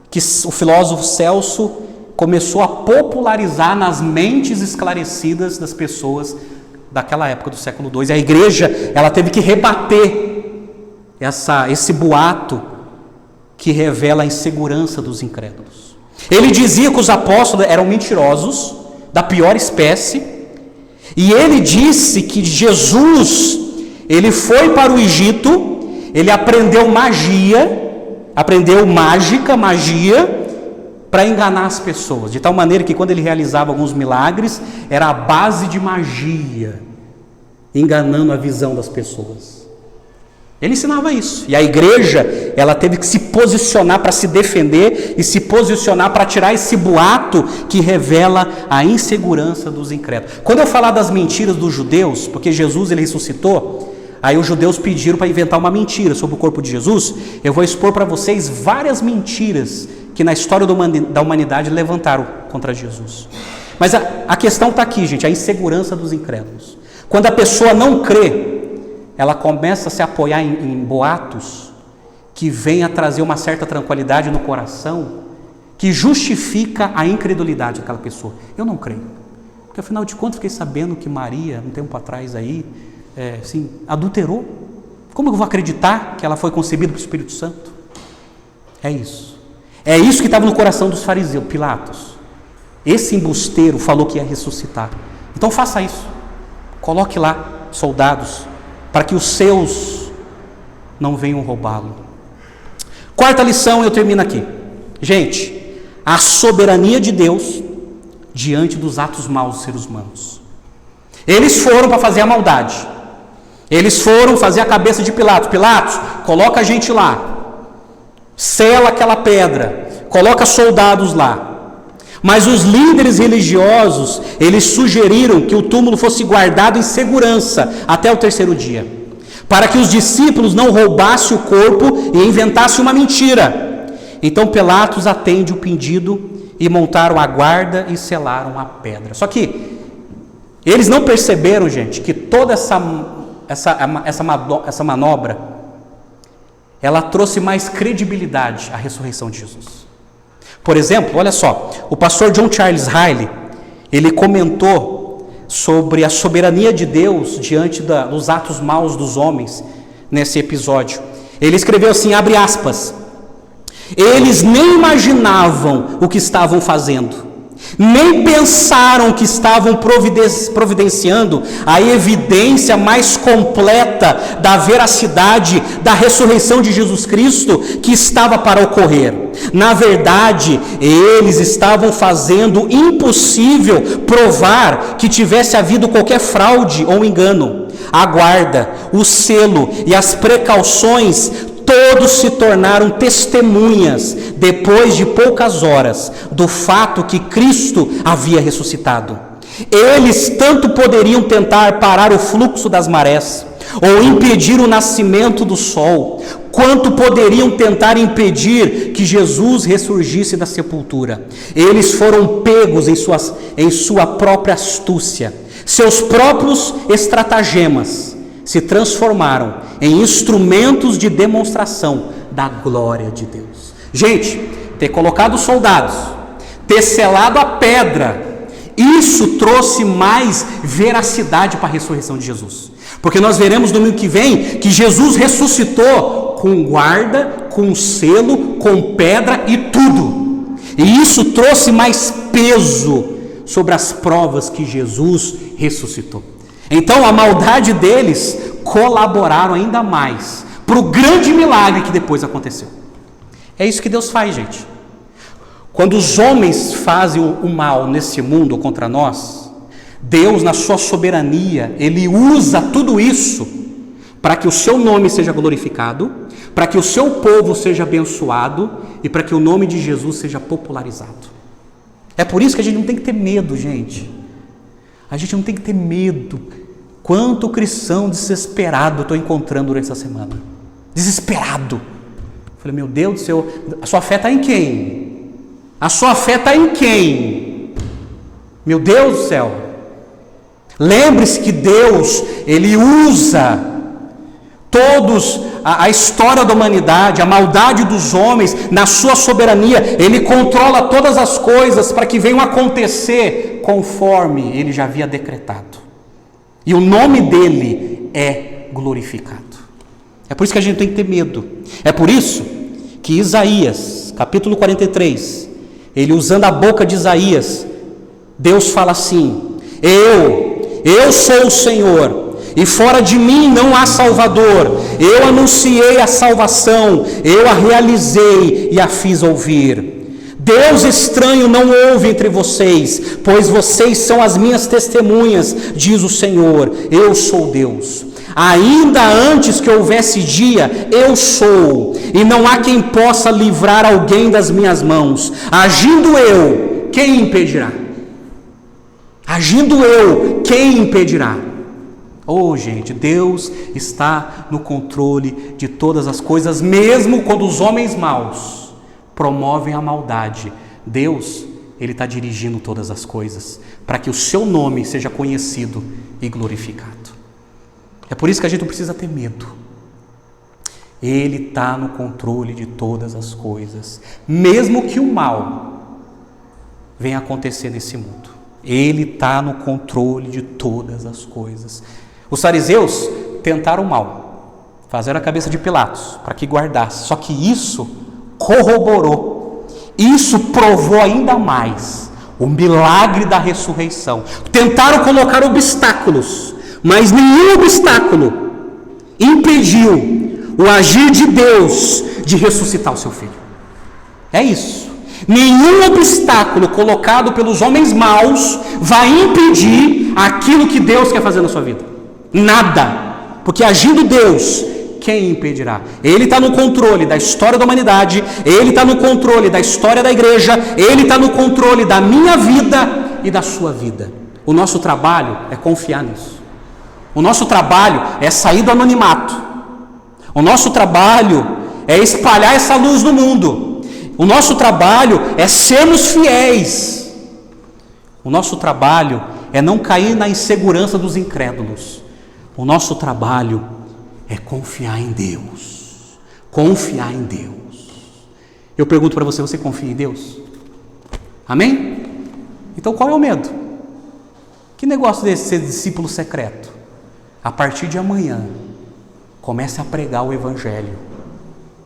A: que o filósofo Celso começou a popularizar nas mentes esclarecidas das pessoas daquela época do século II. E a igreja, ela teve que rebater esse boato que revela a insegurança dos incrédulos. Ele dizia que os apóstolos eram mentirosos, da pior espécie, e ele disse que Jesus, ele foi para o Egito, ele aprendeu magia, para enganar as pessoas, de tal maneira que quando ele realizava alguns milagres, era a base de magia, enganando a visão das pessoas. Ele ensinava isso, e a igreja, ela teve que se posicionar para se defender e se posicionar para tirar esse boato que revela a insegurança dos incrédulos. Quando eu falar das mentiras dos judeus, porque Jesus ele ressuscitou, aí os judeus pediram para inventar uma mentira sobre o corpo de Jesus, eu vou expor para vocês várias mentiras que na história da humanidade levantaram contra Jesus. Mas a questão está aqui, gente, a insegurança dos incrédulos. Quando a pessoa não crê, ela começa a se apoiar em boatos que vêm a trazer uma certa tranquilidade no coração, que justifica a incredulidade daquela pessoa. Eu não creio, porque afinal de contas fiquei sabendo que Maria, um tempo atrás aí, adulterou. Como eu vou acreditar que ela foi concebida pelo Espírito Santo? É isso. É isso que estava no coração dos fariseus, Pilatos. Esse embusteiro falou que ia ressuscitar. Então faça isso. Coloque lá soldados, para que os seus não venham roubá-lo. Quarta lição, eu termino aqui. Gente, a soberania de Deus diante dos atos maus dos seres humanos. Eles foram para fazer a maldade. Eles foram fazer a cabeça de Pilatos. Pilatos, coloca a gente lá. Sela aquela pedra. Coloca soldados lá. Mas os líderes religiosos, eles sugeriram que o túmulo fosse guardado em segurança até o terceiro dia, para que os discípulos não roubassem o corpo e inventassem uma mentira. Então Pilatos atende o pedido e montaram a guarda e selaram a pedra. Só que eles não perceberam, gente, que toda essa manobra, ela trouxe mais credibilidade à ressurreição de Jesus. Por exemplo, olha só, o pastor John Charles Riley, ele comentou sobre a soberania de Deus diante dos atos maus dos homens nesse episódio. Ele escreveu assim, abre aspas, eles nem imaginavam o que estavam fazendo, nem pensaram que estavam providenciando a evidência mais completa da veracidade da ressurreição de Jesus Cristo que estava para ocorrer. Na verdade, eles estavam fazendo impossível provar que tivesse havido qualquer fraude ou engano. A guarda, o selo e as precauções todos se tornaram testemunhas, depois de poucas horas, do fato que Cristo havia ressuscitado. Eles tanto poderiam tentar parar o fluxo das marés, ou impedir o nascimento do sol, quanto poderiam tentar impedir que Jesus ressurgisse da sepultura. Eles foram pegos em sua própria astúcia. Seus próprios estratagemas se transformaram em instrumentos de demonstração da glória de Deus. Gente, ter colocado soldados, ter selado a pedra, isso trouxe mais veracidade para a ressurreição de Jesus. Porque nós veremos domingo que vem que Jesus ressuscitou com guarda, com selo, com pedra e tudo. E isso trouxe mais peso sobre as provas que Jesus ressuscitou. Então a maldade deles colaboraram ainda mais para o grande milagre que depois aconteceu. É isso que Deus faz, gente. Quando os homens fazem o mal nesse mundo contra nós, Deus, na sua soberania, Ele usa tudo isso para que o seu nome seja glorificado, para que o seu povo seja abençoado e para que o nome de Jesus seja popularizado. É por isso que a gente não tem que ter medo, gente. A gente não tem que ter medo. Quanto cristão desesperado eu estou encontrando durante essa semana. Desesperado. Falei, meu Deus do céu, a sua fé está em quem? A sua fé está em quem? Meu Deus do céu. Lembre-se que Deus, Ele usa a história da humanidade, a maldade dos homens, na sua soberania, Ele controla todas as coisas para que venham acontecer conforme Ele já havia decretado. E o nome dEle é glorificado. É por isso que a gente tem que ter medo. É por isso que Isaías, capítulo 43, ele usando a boca de Isaías, Deus fala assim: Eu sou o Senhor, e fora de mim não há Salvador. Eu anunciei a salvação, eu a realizei e a fiz ouvir. Deus estranho não houve entre vocês, pois vocês são as minhas testemunhas, diz o Senhor. Eu sou Deus. Ainda antes que houvesse dia, eu sou, e não há quem possa livrar alguém das minhas mãos. Agindo eu, quem impedirá? Agindo eu, quem impedirá? Oh, gente, Deus está no controle de todas as coisas, mesmo quando os homens maus promovem a maldade. Deus, Ele está dirigindo todas as coisas, para que o seu nome seja conhecido e glorificado. É por isso que a gente não precisa ter medo. Ele está no controle de todas as coisas, mesmo que o mal venha acontecer nesse mundo. Ele está no controle de todas as coisas. Os fariseus tentaram o mal, fizeram a cabeça de Pilatos para que guardasse, só que isso corroborou, isso provou ainda mais o milagre da ressurreição. Tentaram colocar obstáculos, mas nenhum obstáculo impediu o agir de Deus de ressuscitar o seu filho. É isso. Nenhum obstáculo colocado pelos homens maus vai impedir aquilo que Deus quer fazer na sua vida. Nada. Porque agindo Deus, quem impedirá? Ele está no controle da história da humanidade, Ele está no controle da história da igreja, Ele está no controle da minha vida e da sua vida. O nosso trabalho é confiar nisso. O nosso trabalho é sair do anonimato. O nosso trabalho é espalhar essa luz no mundo. O nosso trabalho é sermos fiéis. O nosso trabalho é não cair na insegurança dos incrédulos. O nosso trabalho é confiar em Deus. Confiar em Deus. Eu pergunto para você, você confia em Deus? Amém? Então qual é o medo? Que negócio desse ser discípulo secreto? A partir de amanhã, comece a pregar o Evangelho.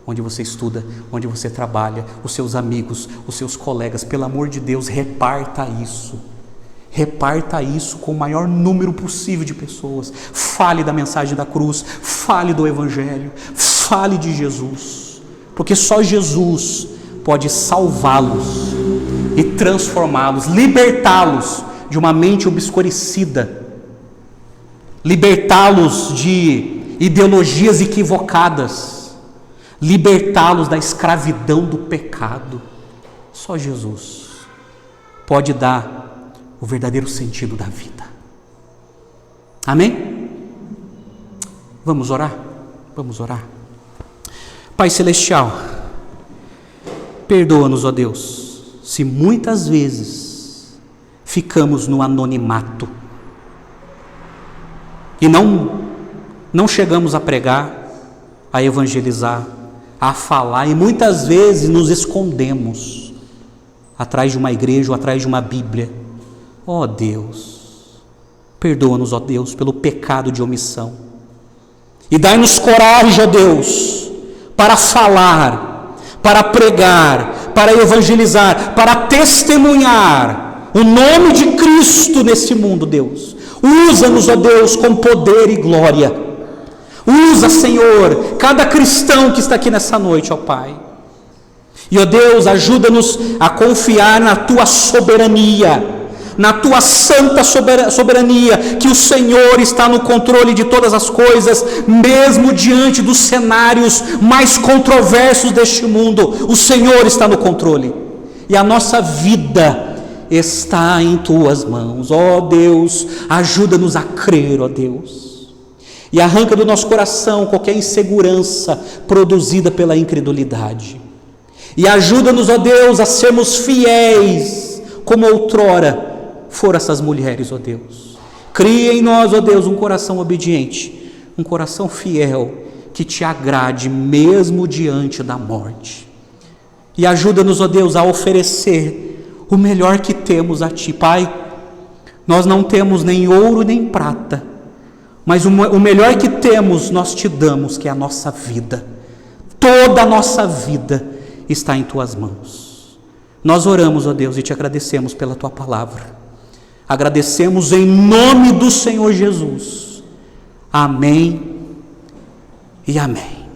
A: Onde você estuda, onde você trabalha, os seus amigos, os seus colegas, pelo amor de Deus, reparta isso. Reparta isso com o maior número possível de pessoas. Fale da mensagem da cruz, fale do Evangelho, fale de Jesus. Porque só Jesus pode salvá-los e transformá-los, libertá-los de uma mente obscurecida, libertá-los de ideologias equivocadas, libertá-los da escravidão do pecado. Só Jesus pode dar o verdadeiro sentido da vida. Amém? Vamos orar? Vamos orar. Pai Celestial, perdoa-nos, ó Deus, se muitas vezes ficamos no anonimato e não chegamos a pregar, a evangelizar, a falar, e muitas vezes nos escondemos atrás de uma igreja ou atrás de uma Bíblia. Ó Deus, Perdoa-nos, ó Deus, pelo pecado de omissão. E dai-nos coragem, ó Deus, para falar, para pregar, para evangelizar, para testemunhar o nome de Cristo nesse mundo, Deus. Usa-nos, ó Deus, com poder e glória. Usa, Senhor, cada cristão que está aqui nessa noite, ó Pai. E, ó Deus, ajuda-nos a confiar na Tua soberania, na Tua santa soberania, que o Senhor está no controle de todas as coisas, mesmo diante dos cenários mais controversos deste mundo, o Senhor está no controle, e a nossa vida está em Tuas mãos, ó Deus. Ajuda-nos a crer, ó Deus, e arranca do nosso coração qualquer insegurança produzida pela incredulidade, e ajuda-nos, ó Deus, a sermos fiéis, como outrora foram essas mulheres, ó Deus. Cria em nós, ó Deus, um coração obediente, um coração fiel, que Te agrade mesmo diante da morte. E ajuda-nos, ó Deus, a oferecer o melhor que temos a Ti, Pai. Nós não temos nem ouro nem prata, mas o melhor que temos nós Te damos, que é a nossa vida. Toda a nossa vida está em Tuas mãos. Nós oramos, ó Deus, e Te agradecemos pela Tua palavra. Agradecemos em nome do Senhor Jesus. Amém e amém.